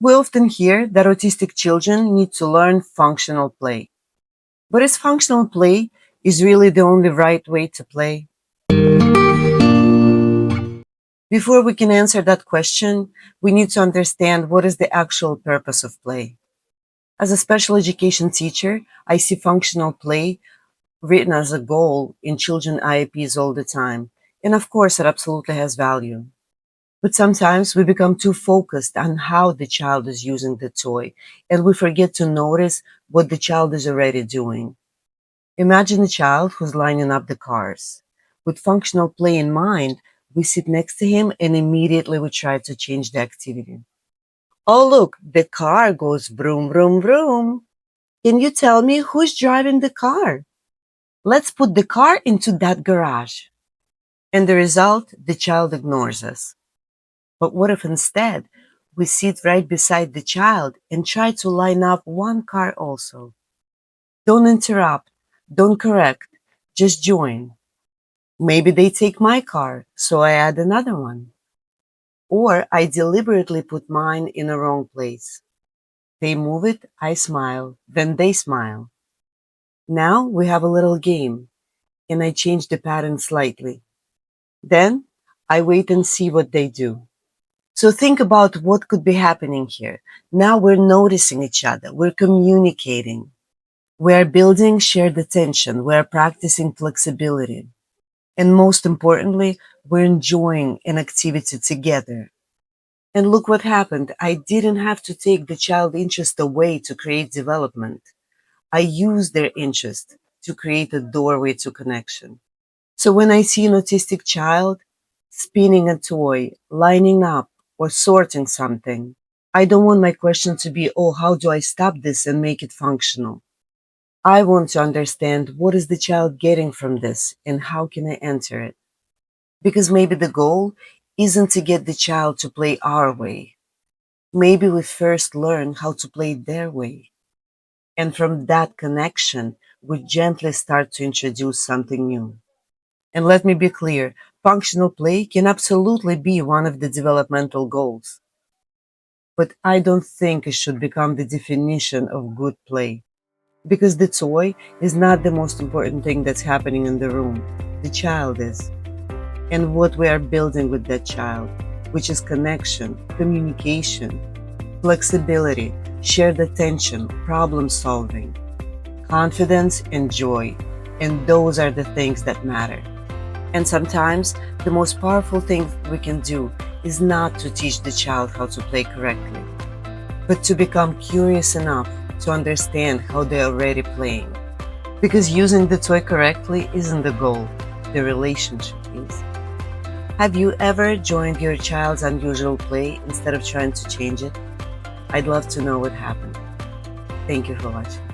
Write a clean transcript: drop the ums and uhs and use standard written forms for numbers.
We often hear that autistic children need to learn functional play. But is functional play is really the only right way to play? Before we can answer that question, we need to understand what is the actual purpose of play. As a special education teacher, I see functional play written as a goal in children IEPs all the time. And of course, it absolutely has value. But sometimes we become too focused on how the child is using the toy, and we forget to notice what the child is already doing. Imagine a child who's lining up the cars. With functional play in mind, we sit next to him and immediately we try to change the activity. Oh, look, the car goes vroom, vroom, vroom. Can you tell me who's driving the car? Let's put the car into that garage. And the result, the child ignores us. But what if instead we sit right beside the child and try to line up one car also? Don't interrupt, don't correct, just join. Maybe they take my car, so I add another one. Or I deliberately put mine in a wrong place. They move it, I smile, then they smile. Now we have a little game, and I change the pattern slightly. Then I wait and see what they do. So think about what could be happening here. Now we're noticing each other, we're communicating, we're building shared attention, we're practicing flexibility. And most importantly, we're enjoying an activity together. And look what happened. I didn't have to take the child interest away to create development. I used their interest to create a doorway to connection. So when I see an autistic child spinning a toy, lining up, or sorting something, I don't want my question to be, oh, how do I stop this and make it functional? I want to understand what is the child getting from this and how can I enter it? Because maybe the goal isn't to get the child to play our way. Maybe we first learn how to play their way. And from that connection, we gently start to introduce something new. And let me be clear, functional play can absolutely be one of the developmental goals. But I don't think it should become the definition of good play. Because the toy is not the most important thing that's happening in the room. The child is. And what we are building with that child, which is connection, communication, flexibility, shared attention, problem solving, confidence, and joy. And those are the things that matter. And sometimes the most powerful thing we can do is not to teach the child how to play correctly, but to become curious enough to understand how they're already playing. Because using the toy correctly isn't the goal, the relationship is. Have you ever joined your child's unusual play instead of trying to change it? I'd love to know what happened. Thank you for watching.